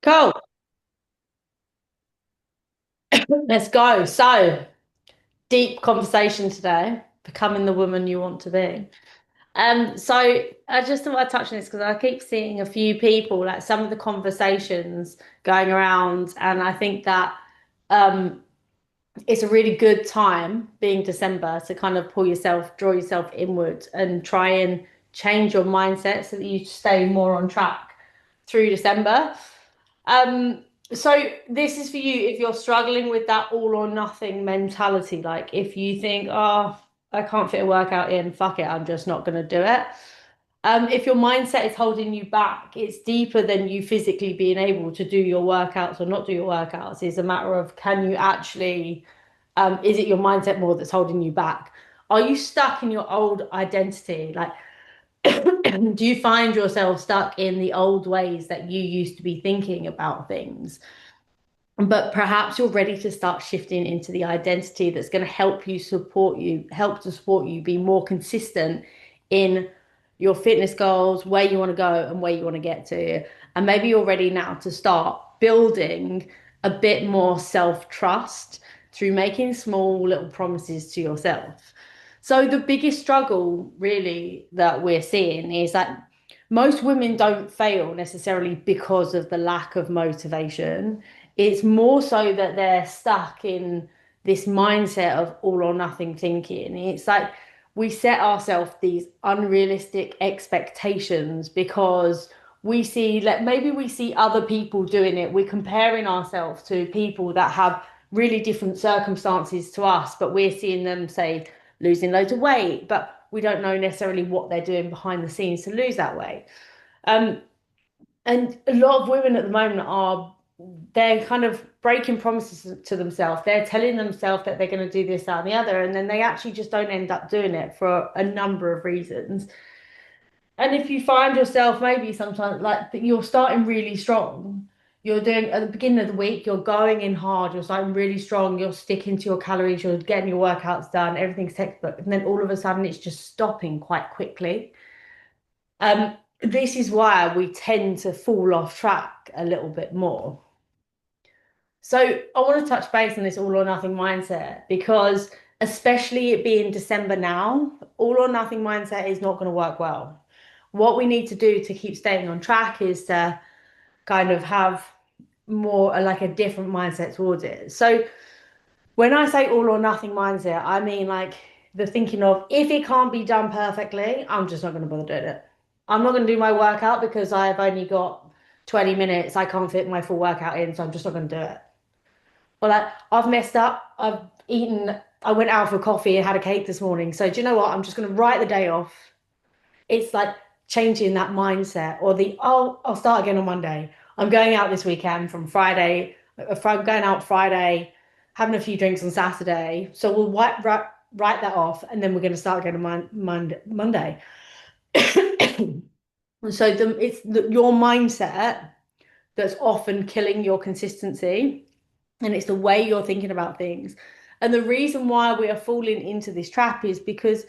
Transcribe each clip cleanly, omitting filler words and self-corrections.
Cool. Let's go. So, deep conversation today, becoming the woman you want to be. So I just thought I'd touch on this because I keep seeing a few people, like some of the conversations going around, and I think that um it's a really good time being December to kind of draw yourself inward and try and change your mindset so that you stay more on track through December. Um, so this is for you if you're struggling with that all or nothing mentality. Like if you think, oh, I can't fit a workout in, fuck it, I'm just not going to do it. If your mindset is holding you back, it's deeper than you physically being able to do your workouts or not do your workouts. It's a matter of can you actually, is it your mindset more that's holding you back? Are you stuck in your old identity? Like, do you find yourself stuck in the old ways that you used to be thinking about things? But perhaps you're ready to start shifting into the identity that's going to help to support you be more consistent in your fitness goals, where you want to go and where you want to get to. And maybe you're ready now to start building a bit more self-trust through making small little promises to yourself. So the biggest struggle really that we're seeing is that most women don't fail necessarily because of the lack of motivation. It's more so that they're stuck in this mindset of all or nothing thinking. It's like we set ourselves these unrealistic expectations because we see, like, maybe we see other people doing it. We're comparing ourselves to people that have really different circumstances to us, but we're seeing them, say, losing loads of weight, but we don't know necessarily what they're doing behind the scenes to lose that weight. Um, and a lot of women at the moment are they're kind of breaking promises to themselves. They're telling themselves that they're going to do this, that, and the other, and then they actually just don't end up doing it for a number of reasons. And if you find yourself maybe sometimes like that you're starting really strong, you're doing at the beginning of the week, you're going in hard, you're starting really strong, you're sticking to your calories, you're getting your workouts done, everything's textbook, and then all of a sudden it's just stopping quite quickly. This is why we tend to fall off track a little bit more. So I want to touch base on this all or nothing mindset because especially it being December now, all or nothing mindset is not going to work well. What we need to do to keep staying on track is to kind of have more like a different mindset towards it. So when I say all or nothing mindset, I mean like the thinking of if it can't be done perfectly, I'm just not going to bother doing it. I'm not going to do my workout because I've only got 20 minutes. I can't fit my full workout in, so I'm just not going to do it. Or like I've messed up. I went out for coffee and had a cake this morning. So do you know what? I'm just going to write the day off. It's like changing that mindset or I'll start again on Monday. I'm going out this weekend from Friday. If I'm going out Friday, having a few drinks on Saturday. So we'll write that off and then we're going to start again on Monday. So your mindset that's often killing your consistency and it's the way you're thinking about things. And the reason why we are falling into this trap is because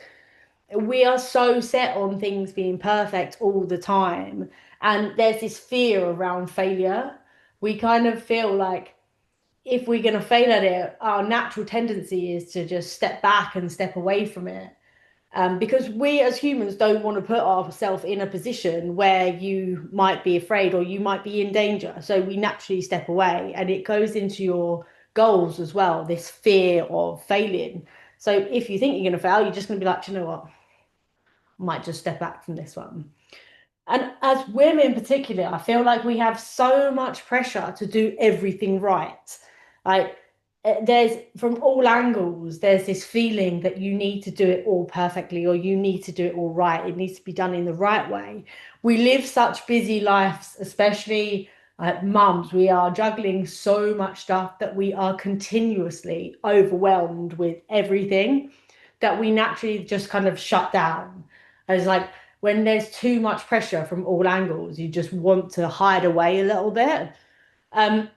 we are so set on things being perfect all the time. And there's this fear around failure. We kind of feel like if we're going to fail at it, our natural tendency is to just step back and step away from it. Because we as humans don't want to put ourselves in a position where you might be afraid or you might be in danger. So we naturally step away and it goes into your goals as well, this fear of failing. So if you think you're going to fail, you're just going to be like, you know what? I might just step back from this one. And as women in particular, I feel like we have so much pressure to do everything right. Like there's from all angles, there's this feeling that you need to do it all perfectly or you need to do it all right. It needs to be done in the right way. We live such busy lives, especially mums. We are juggling so much stuff that we are continuously overwhelmed with everything that we naturally just kind of shut down. As like when there's too much pressure from all angles, you just want to hide away a little bit. Um,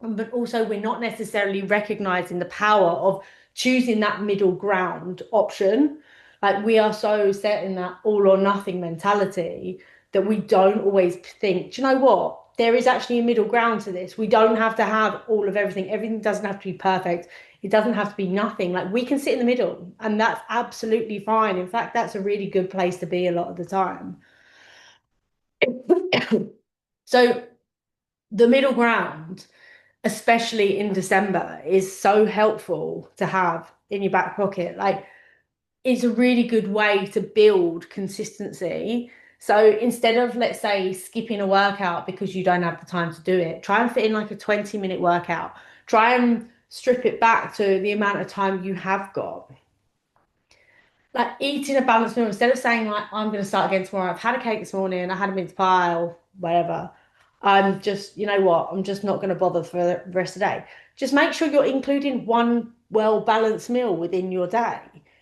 but also, we're not necessarily recognizing the power of choosing that middle ground option. Like, we are so set in that all or nothing mentality that we don't always think, do you know what? there is actually a middle ground to this. We don't have to have all of everything. Everything doesn't have to be perfect. It doesn't have to be nothing. Like we can sit in the middle, and that's absolutely fine. In fact, that's a really good place to be a lot of the time. So the middle ground, especially in December, is so helpful to have in your back pocket. Like it's a really good way to build consistency. So instead of, let's say, skipping a workout because you don't have the time to do it, try and fit in like a 20-minute workout. Try and strip it back to the amount of time you have got. Like eating a balanced meal, instead of saying like, I'm going to start again tomorrow. I've had a cake this morning, I had a mince pie or whatever. I'm just, you know what, I'm just not going to bother for the rest of the day. Just make sure you're including one well-balanced meal within your day.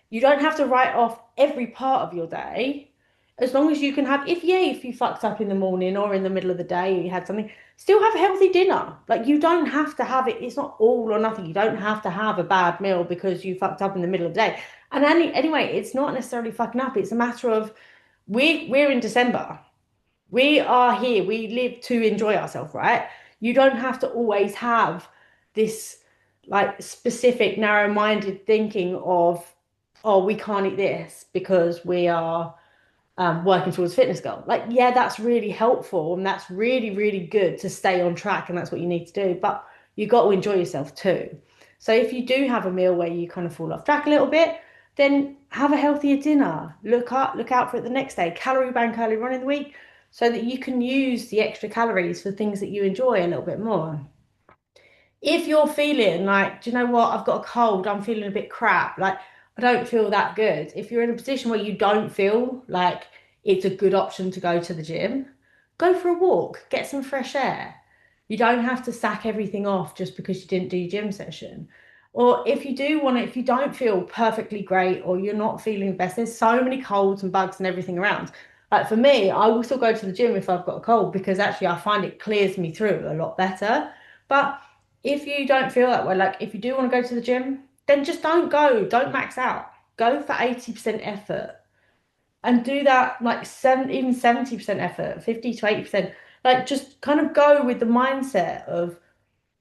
You don't have to write off every part of your day. As long as you can have, if you fucked up in the morning or in the middle of the day, you had something, still have a healthy dinner. Like you don't have to have it. It's not all or nothing. You don't have to have a bad meal because you fucked up in the middle of the day. And anyway, it's not necessarily fucking up. It's a matter of we're in December. We are here. We live to enjoy ourselves, right? You don't have to always have this like specific narrow-minded thinking of, oh, we can't eat this because we are working towards a fitness goal. Like, yeah, that's really helpful and that's really, really good to stay on track, and that's what you need to do. But you got to enjoy yourself too. So if you do have a meal where you kind of fall off track a little bit, then have a healthier dinner. Look out for it the next day. Calorie bank early on in the week so that you can use the extra calories for things that you enjoy a little bit more. If you're feeling like, do you know what, I've got a cold, I'm feeling a bit crap, like I don't feel that good. If you're in a position where you don't feel like it's a good option to go to the gym, go for a walk, get some fresh air. You don't have to sack everything off just because you didn't do your gym session. Or if you do want to, if you don't feel perfectly great or you're not feeling the best, there's so many colds and bugs and everything around. Like for me, I will still go to the gym if I've got a cold because actually I find it clears me through a lot better. But if you don't feel that way, like if you do want to go to the gym, then just don't go. Don't max out. Go for 80% effort and do that like even 70% effort, 50 to 80%. Like just kind of go with the mindset of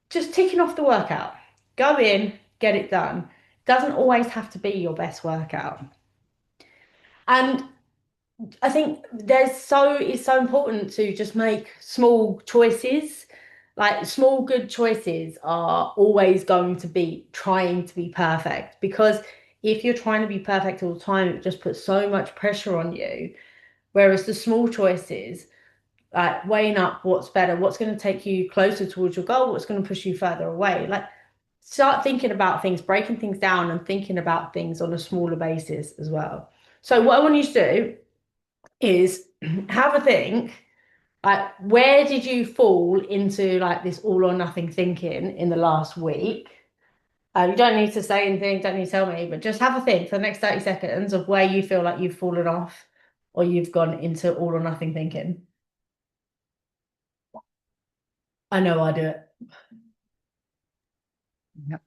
just ticking off the workout. Go in, get it done. Doesn't always have to be your best workout. And I think it's so important to just make small choices. Like small good choices are always going to be trying to be perfect, because if you're trying to be perfect all the time, it just puts so much pressure on you. Whereas the small choices, like weighing up what's better, what's going to take you closer towards your goal, what's going to push you further away. Like start thinking about things, breaking things down and thinking about things on a smaller basis as well. So what I want you to do is have a think, like where did you fall into like this all or nothing thinking in the last week? You don't need to say anything, don't need to tell me, but just have a think for the next 30 seconds of where you feel like you've fallen off or you've gone into all or nothing thinking. I know I do it. Yep.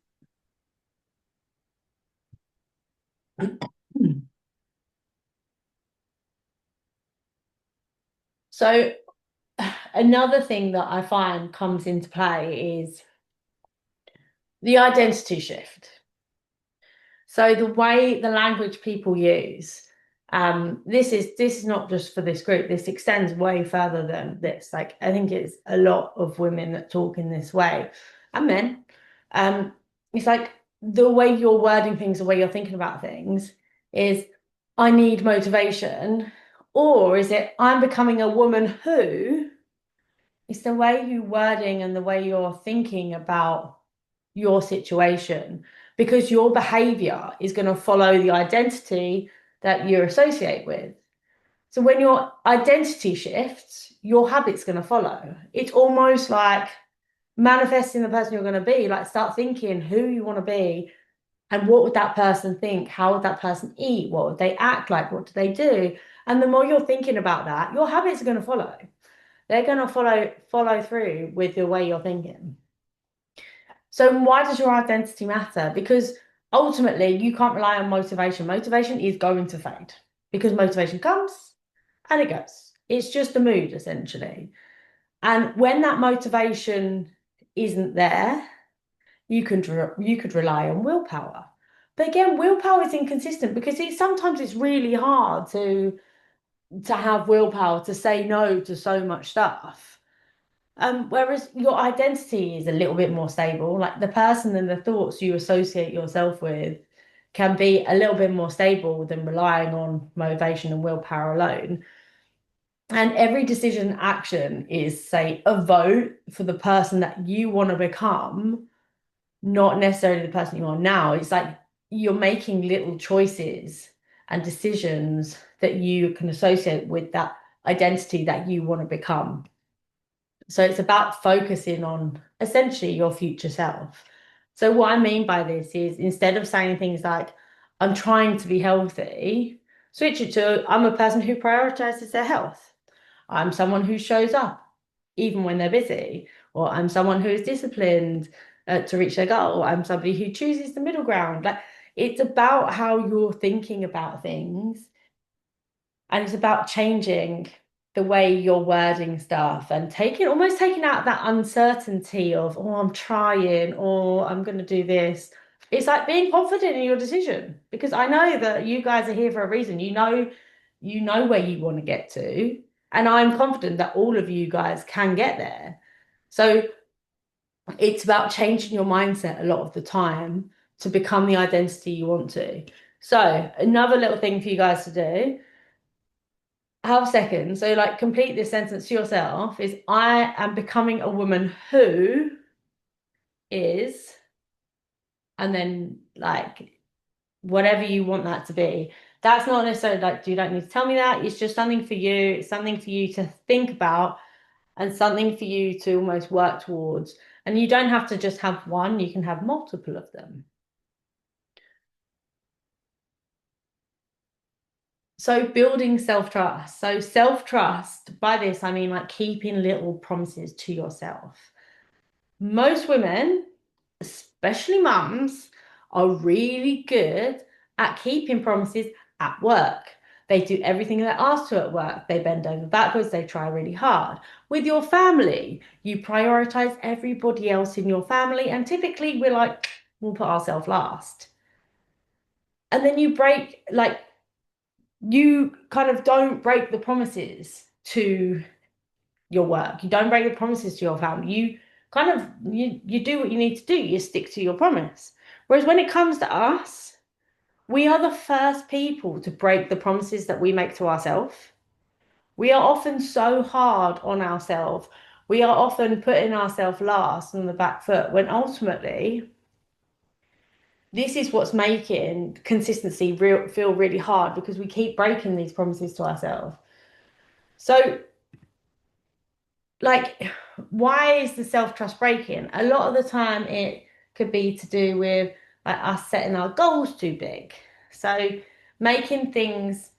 So another thing that I find comes into play is the identity shift. So the way the language people use, this is not just for this group. This extends way further than this. Like I think it's a lot of women that talk in this way, and men. Um, it's like the way you're wording things, the way you're thinking about things is, I need motivation, or is it I'm becoming a woman who? It's the way you wording and the way you're thinking about your situation, because your behavior is going to follow the identity that you associate with. So when your identity shifts, your habit's going to follow. It's almost like manifesting the person you're going to be. Like start thinking who you want to be and what would that person think? How would that person eat? What would they act like? What do they do? And the more you're thinking about that, your habits are going to follow. They're going to follow through with the way you're thinking. So why does your identity matter? Because ultimately you can't rely on motivation. Motivation is going to fade because motivation comes and it goes. It's just a mood essentially. And when that motivation isn't there, you could rely on willpower. But again, willpower is inconsistent because sometimes it's really hard to have willpower to say no to so much stuff. Whereas your identity is a little bit more stable, like the person and the thoughts you associate yourself with can be a little bit more stable than relying on motivation and willpower alone. And every decision action is, say, a vote for the person that you want to become, not necessarily the person you are now. It's like you're making little choices and decisions that you can associate with that identity that you want to become. So it's about focusing on essentially your future self. So what I mean by this is instead of saying things like, I'm trying to be healthy, switch it to, I'm a person who prioritizes their health. I'm someone who shows up even when they're busy, or I'm someone who is disciplined to reach their goal. I'm somebody who chooses the middle ground. Like it's about how you're thinking about things, and it's about changing the way you're wording stuff and taking out that uncertainty of, oh, I'm trying, or I'm going to do this. It's like being confident in your decision because I know that you guys are here for a reason. You know where you want to get to, and I'm confident that all of you guys can get there. So it's about changing your mindset a lot of the time to become the identity you want to. So another little thing for you guys to do, have a second. So like complete this sentence to yourself is I am becoming a woman who is, and then like whatever you want that to be. That's not necessarily like you don't need to tell me that. It's just something for you. It's something for you to think about and something for you to almost work towards. And you don't have to just have one, you can have multiple of them. So building self-trust. So self-trust, by this I mean like keeping little promises to yourself. Most women, especially mums, are really good at keeping promises at work. They do everything they're asked to at work. They bend over backwards, they try really hard. With your family, you prioritize everybody else in your family, and typically we're like, we'll put ourselves last. And then you kind of don't break the promises to your work. You don't break the promises to your family. You kind of you do what you need to do. You stick to your promise. Whereas when it comes to us, we are the first people to break the promises that we make to ourselves. We are often so hard on ourselves. We are often putting ourselves last on the back foot when ultimately this is what's making consistency feel really hard because we keep breaking these promises to ourselves. So like, why is the self-trust breaking? A lot of the time it could be to do with like us setting our goals too big. So making things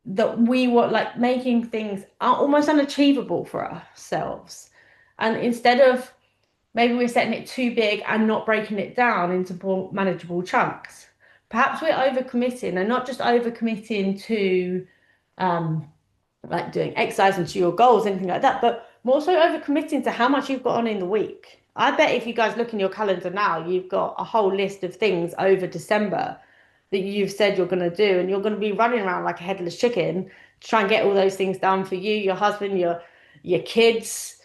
that we want, like making things almost unachievable for ourselves. And instead of maybe we're setting it too big and not breaking it down into more manageable chunks. Perhaps we're overcommitting and not just overcommitting to um like doing exercise and to your goals, anything like that, but more so over committing to how much you've got on in the week. I bet if you guys look in your calendar now, you've got a whole list of things over December that you've said you're going to do, and you're going to be running around like a headless chicken to try and get all those things done for you, your husband, your kids,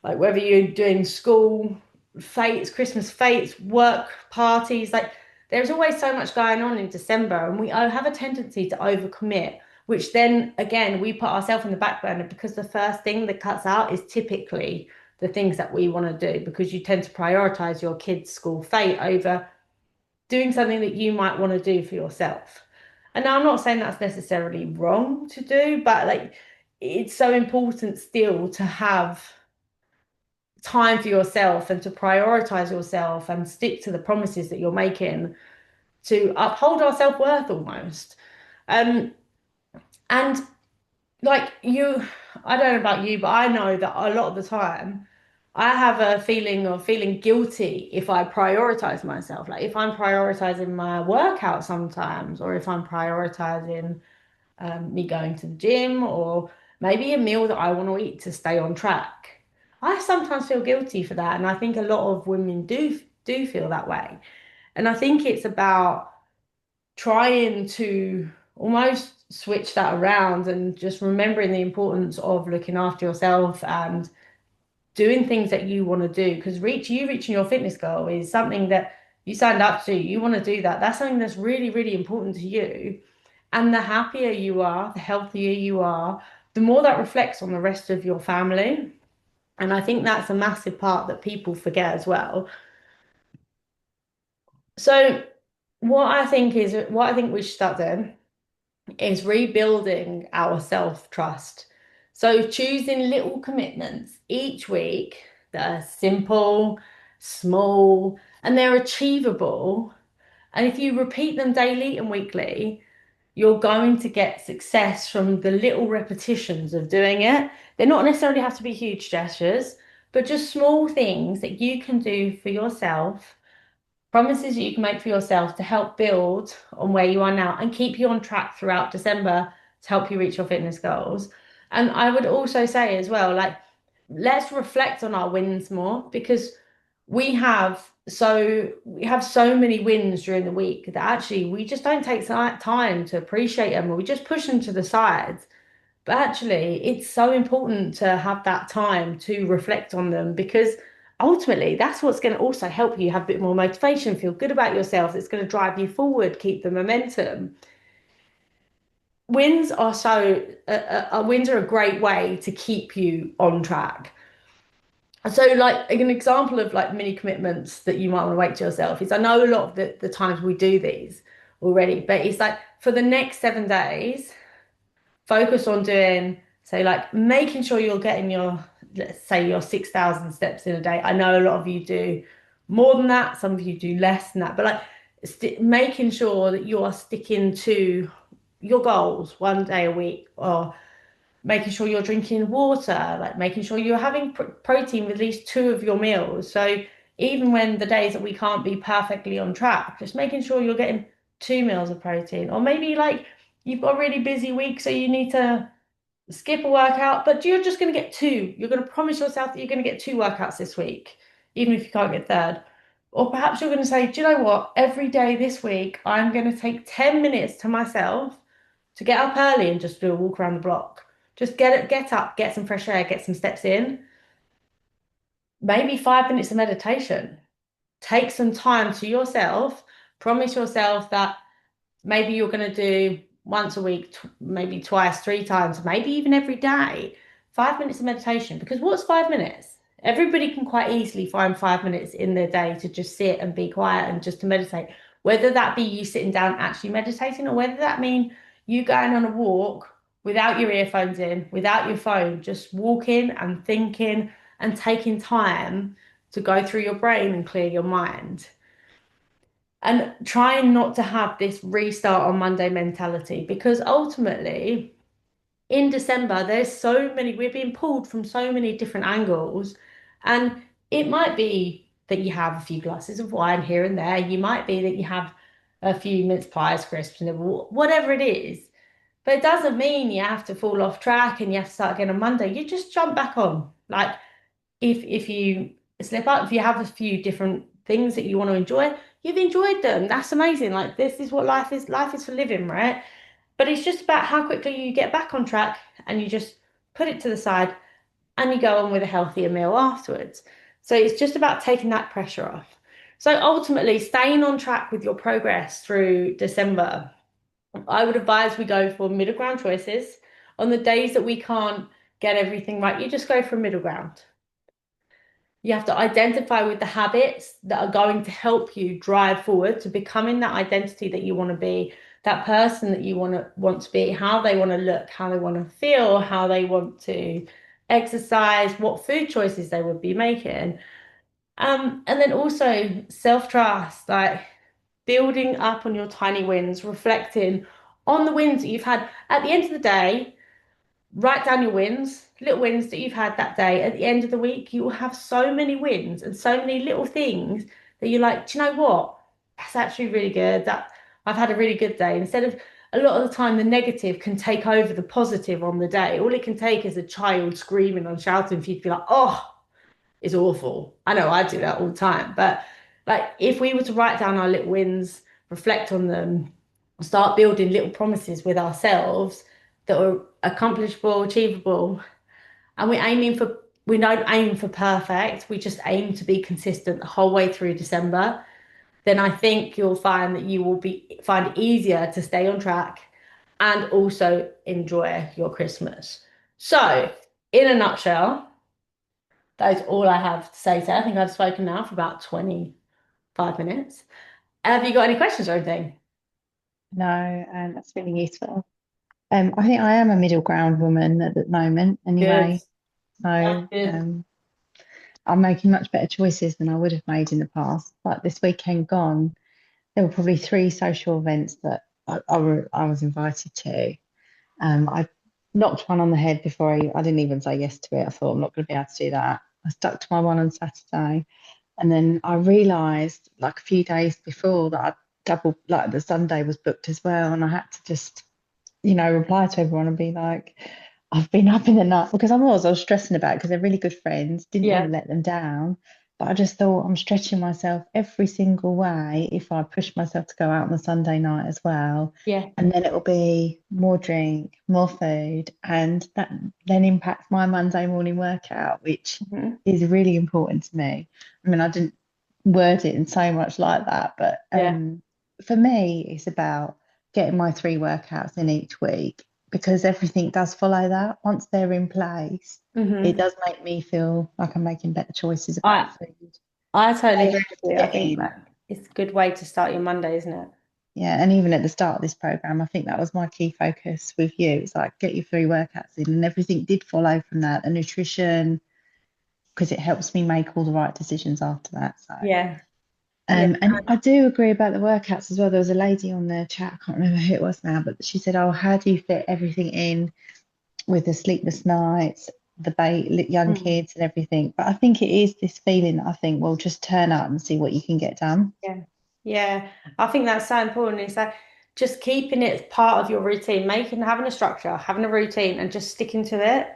like whether you're doing school fates, Christmas fates, work parties, like there's always so much going on in December, and we have a tendency to overcommit, which then again we put ourselves in the back burner because the first thing that cuts out is typically the things that we want to do because you tend to prioritize your kids' school fate over doing something that you might want to do for yourself. And now I'm not saying that's necessarily wrong to do, but like it's so important still to have time for yourself and to prioritize yourself and stick to the promises that you're making to uphold our self-worth almost. Um, and like you, I don't know about you, but I know that a lot of the time I have a feeling of feeling guilty if I prioritize myself. Like if I'm prioritizing my workout sometimes, or if I'm prioritizing me going to the gym, or maybe a meal that I want to eat to stay on track. I sometimes feel guilty for that, and I think a lot of women do feel that way. And I think it's about trying to almost switch that around and just remembering the importance of looking after yourself and doing things that you want to do. Because reaching your fitness goal is something that you signed up to, you want to do that. That's something that's really, really important to you. And the happier you are, the healthier you are, the more that reflects on the rest of your family. And I think that's a massive part that people forget as well. So what I think we should start doing is rebuilding our self-trust. So choosing little commitments each week that are simple, small, and they're achievable. And if you repeat them daily and weekly, you're going to get success from the little repetitions of doing it. They not necessarily have to be huge gestures, but just small things that you can do for yourself, promises that you can make for yourself to help build on where you are now and keep you on track throughout December to help you reach your fitness goals. And I would also say as well, like, let's reflect on our wins more because we have so many wins during the week that actually we just don't take time to appreciate them, or we just push them to the sides. But actually, it's so important to have that time to reflect on them because ultimately that's what's going to also help you have a bit more motivation, feel good about yourself. It's going to drive you forward, keep the momentum. Wins are a great way to keep you on track. So, like an example of like mini commitments that you might want to make to yourself is I know a lot of the times we do these already, but it's like for the next 7 days, focus on doing, so like making sure you're getting your, let's say your 6,000 steps in a day. I know a lot of you do more than that, some of you do less than that, but like making sure that you are sticking to your goals 1 day a week, or making sure you're drinking water, like making sure you're having protein with at least two of your meals. So even when the days that we can't be perfectly on track, just making sure you're getting 2 meals of protein, or maybe like you've got a really busy week, so you need to skip a workout, but you're just going to get two. You're going to promise yourself that you're going to get 2 workouts this week, even if you can't get third. Or perhaps you're going to say, do you know what? Every day this week, I'm going to take 10 minutes to myself to get up early and just do a walk around the block. Just get up, get some fresh air, get some steps in. Maybe 5 minutes of meditation. Take some time to yourself. Promise yourself that maybe you're going to do once a week, maybe twice, 3 times, maybe even every day. 5 minutes of meditation. Because what's 5 minutes? Everybody can quite easily find 5 minutes in their day to just sit and be quiet and just to meditate. Whether that be you sitting down actually meditating, or whether that mean you going on a walk without your earphones in, without your phone, just walking and thinking and taking time to go through your brain and clear your mind. And trying not to have this restart on Monday mentality, because ultimately in December, we're being pulled from so many different angles. And it might be that you have a few glasses of wine here and there. You might be that you have a few mince pies, crisps, and whatever it is. But it doesn't mean you have to fall off track and you have to start again on Monday. You just jump back on. Like if you slip up, if you have a few different things that you want to enjoy, you've enjoyed them. That's amazing. Like this is what life is. Life is for living, right? But it's just about how quickly you get back on track and you just put it to the side and you go on with a healthier meal afterwards. So it's just about taking that pressure off. So ultimately, staying on track with your progress through December, I would advise we go for middle ground choices. On the days that we can't get everything right, you just go for middle ground. You have to identify with the habits that are going to help you drive forward to becoming that identity that you want to be, that person that you want to be, how they want to look, how they want to feel, how they want to exercise, what food choices they would be making. And then also self-trust, like building up on your tiny wins, reflecting on the wins that you've had. At the end of the day, write down your wins, little wins that you've had that day. At the end of the week, you will have so many wins and so many little things that you're like, do you know what? That's actually really good. That I've had a really good day. Instead of a lot of the time the negative can take over the positive on the day. All it can take is a child screaming and shouting for you to be like, oh, it's awful. I know I do that all the time. But like if we were to write down our little wins, reflect on them, start building little promises with ourselves that are accomplishable, achievable, and we don't aim for perfect, we just aim to be consistent the whole way through December, then I think you'll find that you will find it easier to stay on track and also enjoy your Christmas. So, in a nutshell, that is all I have to say today. I think I've spoken now for about 25 minutes. Have you got any questions or anything? No, and that's really useful. I think I am a middle ground woman at the moment Good. anyway. That's So good. I'm making much better choices than I would have made in the past. Like this weekend gone, there were probably three social events that I was invited to. I knocked one on the head before I didn't even say yes to it. I thought I'm not going to be able to do that. I stuck to my one on Saturday. And then I realised like a few days before that I double like the Sunday was booked as well. And I had to just, reply to everyone and be like, I've been up in the night because I was stressing about it because they're really good friends, didn't want Yeah. to let them down. But I just thought I'm stretching myself every single way if I push myself to go out on the Sunday night as well. Yeah. And then it'll be more drink, more food, and that then impacts my Monday morning workout, which Mhm. is really important to me. I mean, I didn't word it in so much like that, but Yeah. for me, it's about getting my three workouts in each week because everything does follow that. Once they're in place, it hmm does make me feel like I'm making better choices about I the food. I totally They agree have with to you. I get think in. that it's a good way to start your Monday, isn't it? Yeah, and even at the start of this program, I think that was my key focus with you. It's like get your three workouts in, and everything did follow from that. The nutrition, because it helps me make all the right decisions after that. So, Yeah. Yeah. and I do agree about the workouts as well. There was a lady on the chat, I can't remember who it was now, but she said, "Oh, how do you fit everything in with the sleepless nights, the young Mm. kids, and everything?" But I think it is this feeling that I think, well, just turn up and see what you can get done. Yeah. Yeah. I think that's so important. It's like just keeping it part of your routine, having a structure, having a routine and just sticking to it.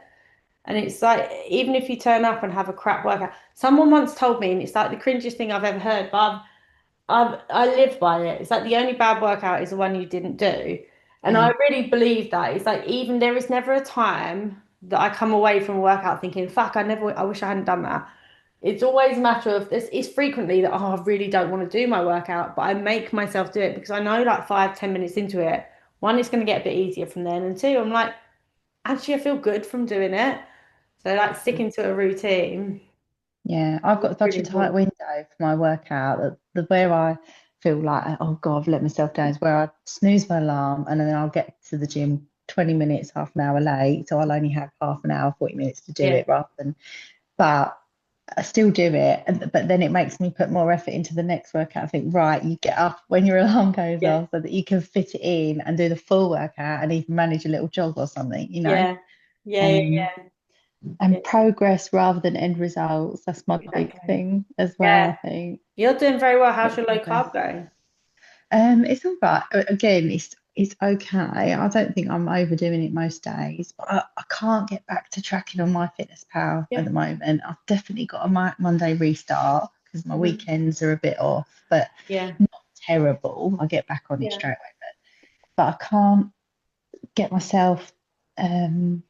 And it's like, even if you turn up and have a crap workout, someone once told me, and it's like the cringiest thing I've ever heard, but I live by it. It's like the only bad workout is the one you didn't do. And I Yeah, really believe that. It's like even there is never a time that I come away from a workout thinking, fuck, I wish I hadn't done that. It's always a matter of this. It's frequently that, oh, I really don't want to do my workout, but I make myself do it because I know like 5, 10 minutes into it, one, it's going to get a bit easier from then. And two, I'm like, actually, I feel good from doing it. So like sticking to a routine yeah. I've is got such really a tight important. window for my workout that where I feel like, oh God, I've let myself down is where I snooze my alarm and then I'll get to the gym 20 minutes, half an hour late. So I'll only have half an hour, 40 minutes to do Yeah. it rather than, but I still do it. But then it makes me put more effort into the next workout. I think, right, you get up when your alarm goes Yeah. off so that you can fit it in and do the full workout and even manage a little jog or something, Yeah. Yeah. Yeah. Um, Yeah. Yeah. and progress rather than end results. That's my big Exactly. thing as well, I Yeah. think. You're doing very well. How's Get your low progress. carb going? It's all right. Again, it's okay. I don't think I'm overdoing it most days, but I can't get back to tracking on MyFitnessPal at Yeah. the moment. I've definitely got a Monday restart because my Mhm. weekends are a bit off, but Yeah. not terrible. I get back on it Yeah. straight away, but I can't get myself um,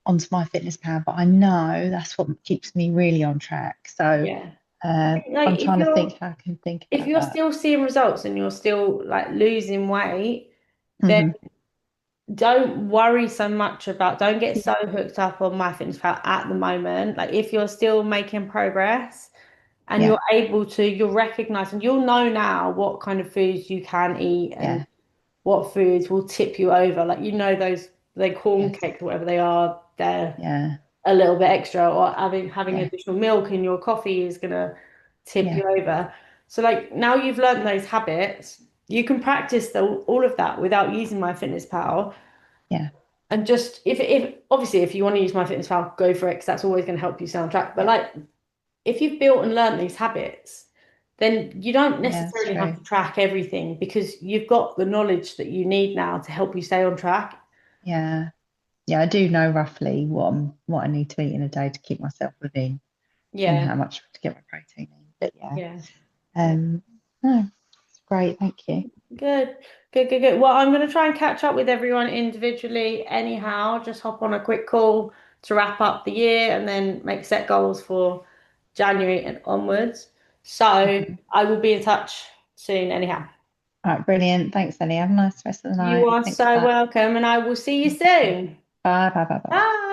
onto MyFitnessPal. But I know that's what keeps me really on track. So Yeah. I think like I'm trying to think how I can think if about you're that. still seeing results and you're still like losing weight, then Hmm. don't worry so much about, don't get so hooked up on MyFitnessPal at the moment. Like if you're still making progress and Yeah, you'll recognize and you'll know now what kind of foods you can eat and yeah, what foods will tip you over. Like those they corn yes, cakes or whatever they are, they're yeah, a little bit extra, or having yeah, additional milk in your coffee is gonna tip yeah, you over. So like now you've learned those habits, you can practice all of that without using MyFitnessPal. yeah, And just if obviously if you want to use MyFitnessPal, go for it because that's always going to help you stay on track. But yeah, like if you've built and learned these habits, then you don't Yeah, that's necessarily have true. to track everything because you've got the knowledge that you need now to help you stay on track. Yeah. Yeah, I do know roughly what I need to eat in a day to keep myself within and Yeah, how much to get my protein in. But yeah. yeah, yeah. Um, no, it's great, thank you. Good, good, good, good. Well, I'm going to try and catch up with everyone individually anyhow. Just hop on a quick call to wrap up the year and then make set goals for January and onwards. So Mhm. I will be in touch soon anyhow. All right, brilliant. Thanks, Ellie. Have a nice rest of the You night. are Thanks for so that. welcome, and I will see you Thank you. soon. Bye, bye, bye, bye. Bye.